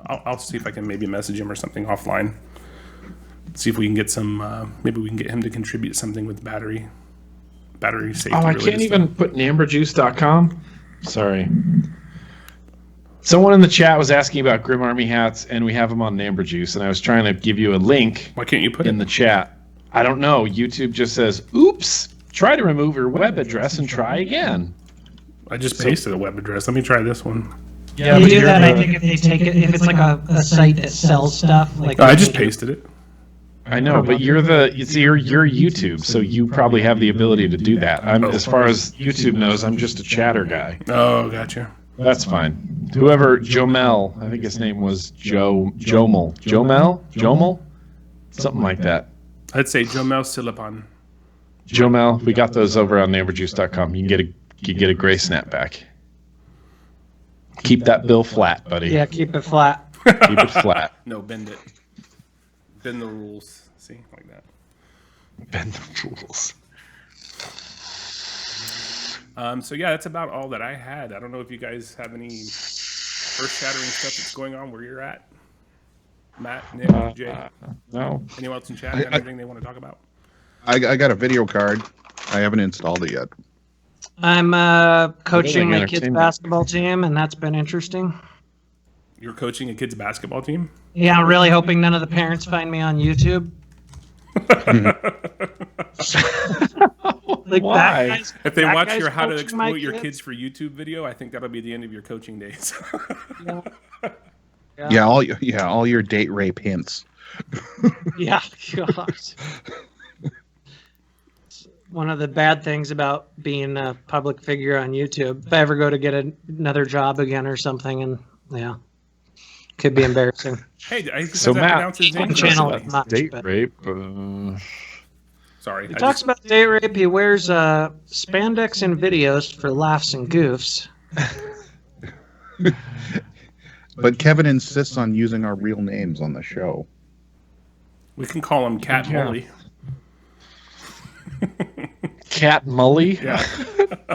I'll see if I can maybe message him or something offline. See if we can get some. Maybe we can get him to contribute something with battery safety. Oh, I can't even put namberjuice.com. Sorry. Someone in the chat was asking about Grim Army hats, and we have them on Namberjuice, and I was trying to give you a link Why can't you put in it? the chat. I don't know. YouTube just says, oops, try to remove your web address and try again. I just pasted a web address. Let me try this one. Yeah, They but do you're that, I the- think, if they take it, if it's like a site that sells stuff. Like I just pasted it. I know, but you're YouTube, so you probably have the ability to do that. As far as YouTube knows, I'm just a chatter guy. Oh, gotcha. That's fine. Whoever, Jomel, I think his name was Jomel? Something like that. I'd say Jomel Silapan. Jomel, we got those over on neighborjuice.com. You can get a gray snapback. Keep that bill flat, buddy. Yeah, keep it flat. Keep it flat. No, bend it. Bend the rules. See, like that. Bend the rules. So yeah, that's about all that I had. I don't know if you guys have any earth-shattering stuff that's going on where you're at. Matt, Nick, Jay, No. anyone else in chat got anything they want to talk about? I got a video card. I haven't installed it yet. I'm coaching my kids' entertainment. basketball team, and that's been interesting. You're coaching a kids basketball team? Yeah, I'm really hoping none of the parents find me on YouTube. Like Why? that guy's, If they that watch guy's your How to coaching my Exploit Your Kids for YouTube video, I think that'll be the end of your coaching days. Yeah. All your date rape hints. Yeah, God. One of the bad things about being a public figure on YouTube, if I ever go to get another job again or something, and yeah, Could be embarrassing. Hey, I So that Matt, pronounce his name channel correctly. is much, date but- rape. Sorry. He talks about date rape. He wears spandex in videos for laughs and goofs. But Kevin insists on using our real names on the show. We can call him Cat Yeah. Mully. Cat Mully? Yeah.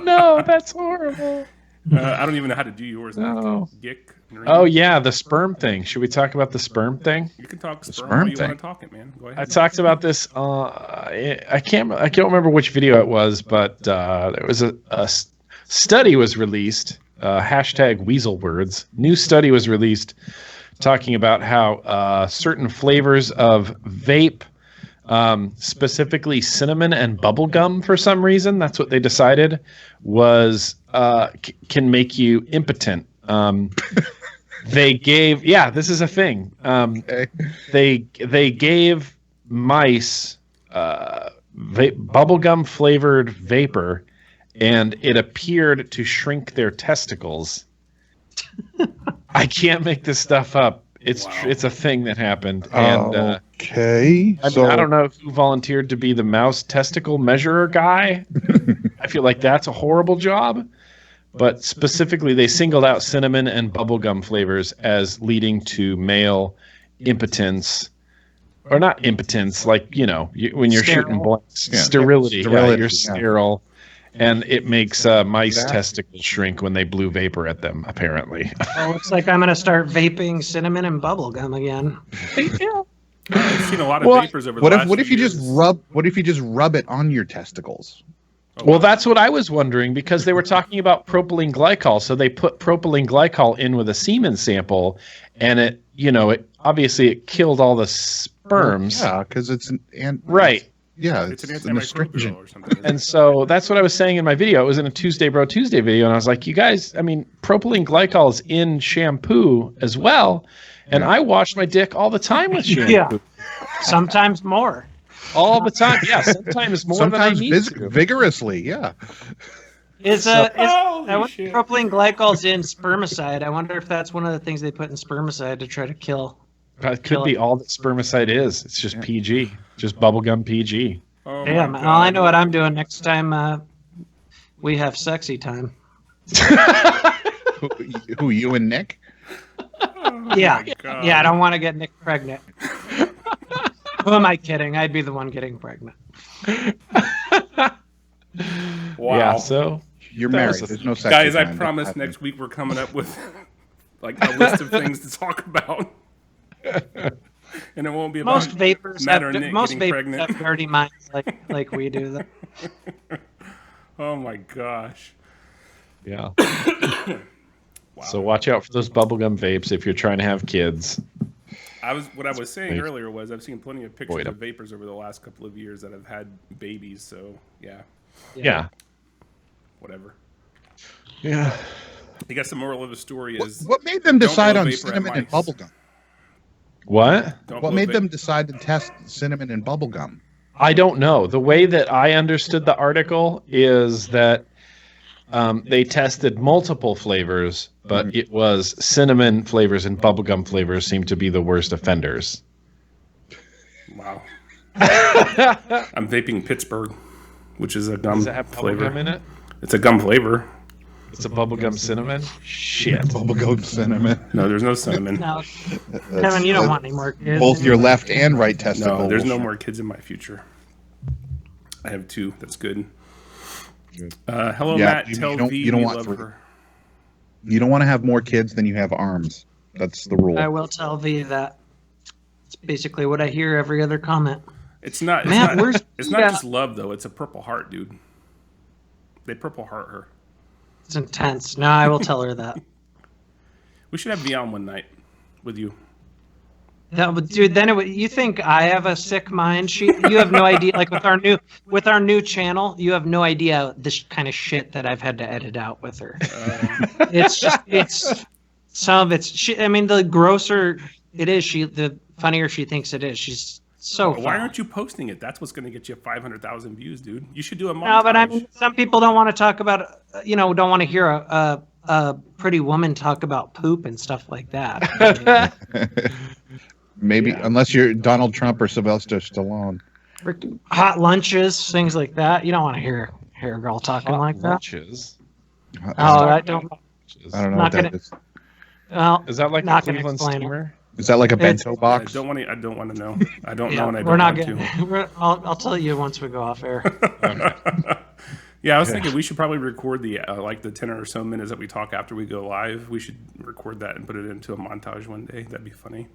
No, that's horrible. I don't even know how to do yours. No. Gick. Oh yeah, the sperm thing. Should we talk about the sperm thing? You can talk sperm, sperm all you thing. want to talk it, man. Go I ahead. talked about this. I can't remember which video it was, but there was a study was released. Hashtag Weasel Words. New study was released talking about how certain flavors of vape, specifically cinnamon and bubblegum, for some reason, that's what they decided, was can make you impotent. They gave, this is a thing. Okay. They gave mice bubblegum flavored vapor, and it appeared to shrink their testicles. I can't make this stuff up. It's Wow. it's a thing that happened, and Okay. I mean, I don't know who volunteered to be the mouse testicle measurer guy. I feel like that's a horrible job. But specifically, they singled out cinnamon and bubblegum flavors as leading to male impotence. Or not impotence, like, when you're Sterile. shooting blanks. Yeah. Sterility. Sterility, Yeah, you're yeah. sterile. And it makes mice Exactly. testicles shrink when they blew vapor at them, apparently. Well, looks like I'm going to start vaping cinnamon and bubblegum again. I've seen a lot of Well, vapors over What the if last what if few you just years. rub it on your testicles? Oh, Well, wow. that's what I was wondering, because they were talking about propylene glycol. So they put propylene glycol in with a semen sample, and it obviously it killed all the sperms. Yeah, because it's Right. Yeah, It's it's an an antimicrobial astringent. or something. isn't And it? so that's what I was saying in my video. It was in a Tuesday Bro Tuesday video, and I was like, you guys, I mean, propylene glycol is in shampoo as well, and I wash my dick all the time with shampoo. Yeah. Sometimes more. All the time. Yeah, sometimes more Sometimes than I need to. vigorously, yeah. Holy I wonder shit. if propylene glycol's in spermicide. I wonder if that's one of the things they put in spermicide to try to kill. That could be all that spermicide is. It's just PG, just bubblegum PG. Oh, Damn, my well, I God. know what I'm doing next time we have sexy time. Who you and Nick? Yeah. my God. Yeah, I don't want to get Nick pregnant. Who am I kidding? I'd be the one getting pregnant. Wow. Yeah, so You're That married. was a- There's no sex. Guys, I behind it. promise next week we're coming up with like a list of things to talk about. And it won't be about Most vapors Matt have or Nick most getting vapors pregnant. have dirty minds like we do. Oh my gosh. yeah. So watch out for those bubblegum vapes if you're trying to have kids. What I was saying Wait. earlier was I've seen plenty of pictures Wait of vapors over the last couple of years that have had babies, so yeah, Yeah. whatever. Yeah. I guess the moral of the story is What made them Don't decide blow on vapor at cinnamon and mice. bubblegum? What? don't What blow made vape- them decide to test cinnamon and bubblegum? I don't know. The way that I understood the article is that they tested multiple flavors, but it was cinnamon flavors and bubblegum flavors seemed to be the worst offenders. Wow. I'm vaping Pittsburgh, which is a gum Does it have flavor. bubblegum in it? It's a gum flavor. It's a bubblegum cinnamon? Shit. Bubblegum cinnamon. No, there's no cinnamon. No, Kevin, you don't want any more kids. Both your left and right testicle. No, there's will no shrink. more kids in my future. I have 2. That's good. Hello, Yeah, Matt. you Tell don't- V you don't we want love 3. her. You don't want to have more kids than you have arms. That's the rule. I will tell V that. It's basically what I hear every other comment. It's not. It's Matt, not, where's it's not yeah. just love though. It's a Purple Heart, dude. They Purple Heart her. It's intense. No, I will tell her that. We should have V on one night with you. That would, dude. Then it would, you think I have a sick mind? You have no idea. Like with our new channel, you have no idea this kind of shit that I've had to edit out with her. It's some of it's. I mean, the grosser it is, the funnier she thinks it is. She's so. Why foul. aren't you posting it? That's what's going to get you 500,000 views, dude. You should do a montage. No, but I mean, some people don't want to talk about. Don't want to hear a a pretty woman talk about poop and stuff like that. Maybe unless you're Donald Trump or Sylvester Stallone. Hot lunches, things like that. You don't want to hear a girl talking like that. Lunches. Oh, I don't. I don't know Not what that gonna- is. Well, Is that like not a gonna Cleveland explain it. steamer? Is that like a It's- bento I box? don't want to. I don't want to know. I don't yeah, know, and I we're don't not want gonna. I'll tell you once we go off air. to. Yeah, I was thinking we should probably record the like the 10 or so minutes that we talk after we go live. We should record that and put it into a montage one day. That'd be funny.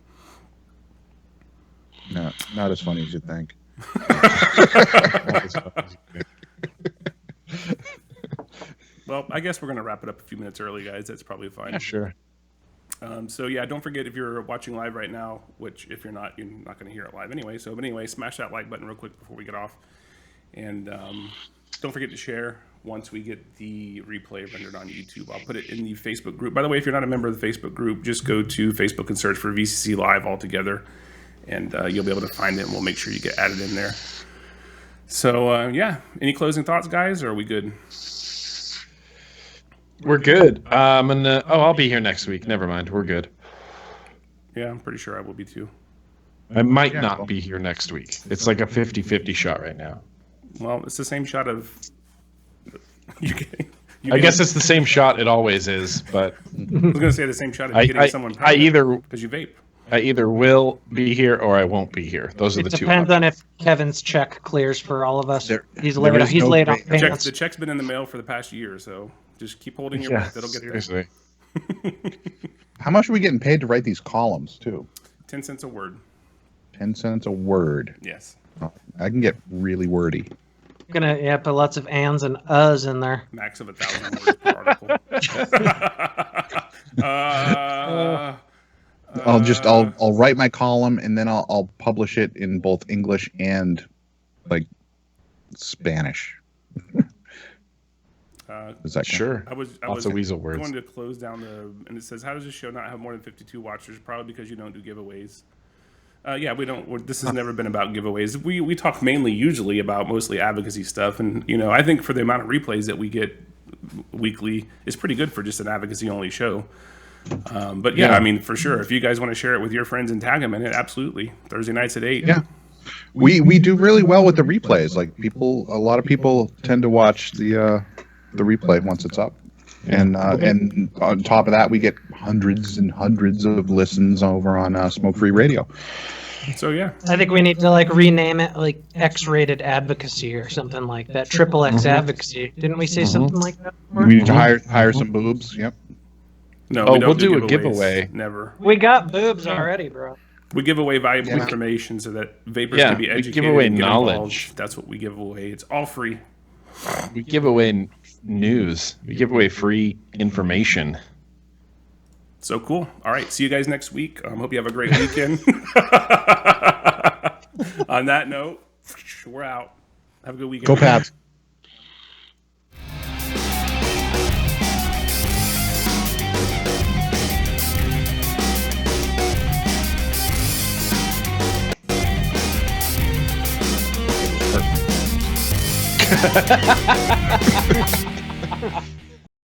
No, not as funny as you think. Well, I guess we're gonna wrap it up a few minutes early, guys. That's probably fine. Yeah, sure. So yeah, don't forget if you're watching live right now, which if you're not going to hear it live anyway. So, but anyway, smash that like button real quick before we get off, and don't forget to share once we get the replay rendered on YouTube. I'll put it in the Facebook group. By the way, if you're not a member of the Facebook group, just go to Facebook and search for VCC Live altogether, and you'll be able to find it. And we'll make sure you get added in there. So yeah, any closing thoughts, guys? Or are we good? We're good. I'll be here next week. Never mind. We're good. Yeah, I'm pretty sure I will be too. I might Yeah, not cool. be here next week. It's like a 50-50 shot right now. Well, it's the same shot of you getting. I guess it's the same shot it always is, but I was going to say the same shot of you getting someone I either because you vape. will be here or I won't be here. Those are It the two. depends on if Kevin's check clears for all of us. He's there laid. is He's no laid off great- pants. The check's been in the mail for the past year, so just keep holding your Yeah, breath. It'll get there. seriously. How much are we getting paid to write these columns too? 10 cents a word. 10 cents a word. Yes. Oh, I can get really wordy. Gonna put lots of ands and uhs in there. Max of 1,000 words per article. I'll write my column and then I'll publish it in both English and like Spanish. Is that Sure. I was Lots of weasel words. going to close down and it says, how does this show not have more than 52 watchers? Probably because you don't do giveaways. Yeah, we don't. This has never been about giveaways. We talk mainly, usually, about mostly advocacy stuff, and I think for the amount of replays that we get weekly, it's pretty good for just an advocacy only show. But yeah, I mean, for sure, if you guys want to share it with your friends and tag them in it, absolutely. Thursday nights at 8. Yeah. We do really well with the replays. Like a lot of people tend to watch the replay once it's up. And on top of that, we get hundreds and hundreds of listens over on Smoke Free Radio. So yeah, I think we need to rename it like X-rated advocacy or something like that. Triple X advocacy. Didn't we say something like that before? We need to hire some boobs. Yep. no, Oh, we don't we'll do a giveaways. giveaway. Never. We got boobs already, bro. We give away valuable information so that vapors Yeah, can be we educated. give away and get knowledge. involved. That's what we give away. It's all free. We give away news. We give away free information. So cool. All right. See you guys next week. Hope you have a great weekend. On that note, we're out. Have a good weekend. Go Pats. Perfect.